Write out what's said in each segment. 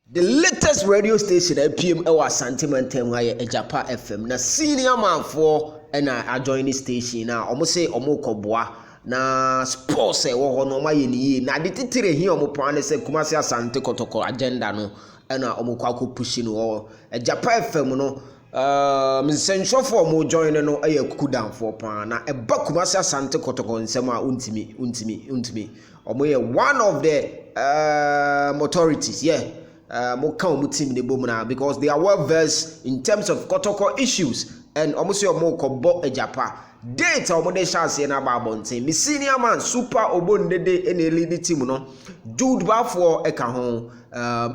The latest radio station APM ewa Santimentem ha Ejapa FM na senior man for na join the station na omo say omo koboa na sports wo ho no maye ni na de titire hi omo plan say Kumasi Asante Kotoko agenda no na omo kwako push no Ejapa FM no mensensho for omo join no aye kuku down for pan na eba Kumasi Asante Kotoko nsem a untimi omo ye one of the authorities mo kan mo team de bom na because they are well versed in terms of Kotoko issues and almost your mo kobo Ejapa data omo de chance na ba bonten me senior man super obondede en lead team no Jude Bafo eka ho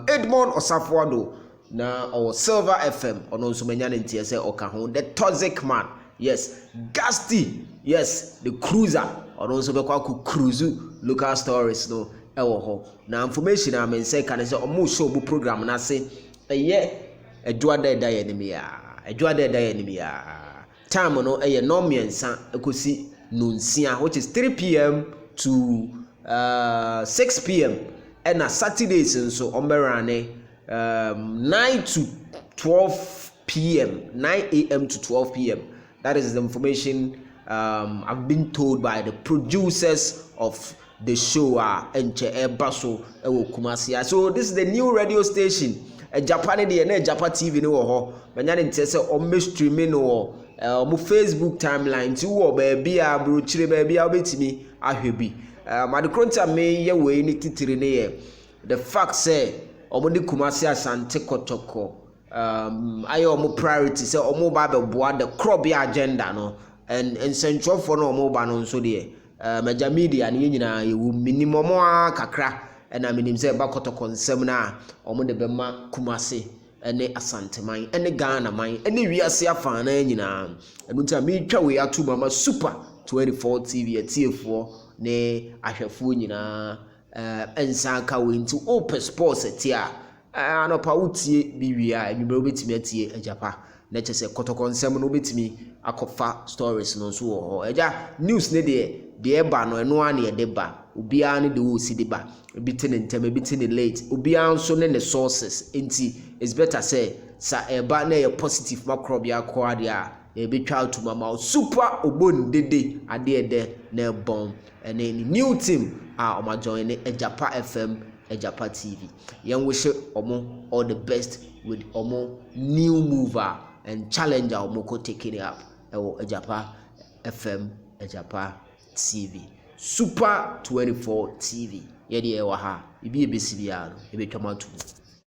Edmond Osafuado na or Silver FM ono so menya ntie se oka ho the toxic man yes Gasty yes the cruiser ono so be kwa ku cruise local stories no ewo ho na information a men say kan say omo show bu program na say edwada da ye nimi ya time no no miensa ekosi no nsia which is 3 p.m. to 6 p.m. and Saturdays so omberane 9 to 12 p.m. 9 a.m. to 12 p.m. That is the information I've been told by the producers of the show enche ebaso ewo Kumasi. So this is the new radio station Japan de na Japa TV no ho manya ne ntese o me streaming no mo Facebook timeline ti wo ba bia bro chire ba bia obetimi ahwe bi madekronta me ye we ni titire ne ye the fact say omo de Kumasi Asante Kotoko ayo omo priority say omo ba be boa the crop agenda no and central for no omo ba no so de major media ne nyina yewu minimum kakra na minim se ba Kotoko nsem na omo de bema Kumasi ene Asanteman ene Ghana man ene wiase afa na nyina enu ntia me twa we atu mama super 24 TV etiefo ne ahwefo nyina ensa ka we nti open sports etia anopa utie biwia enwebe obetimi atie Ejapa na chese Kotoko nsem no obetimi akofa stories no so ho eja news ne de eba no eno ane e deba obia ne de wo si deba ebitene ntem ebitene late obia nso ne sources enti it's better say sa eba na ye positive macrobia kwade a e betwa to mama super obondede ade de na bon ene new team o ma join Ejapa FM Ejapa TV yen wish omo all the best with omo new mover and challenger omo ko taking it up Ejapa FM Ejapa TV Super 24 TV yedi ewa ha ibi ebesi bia no ebetwa matu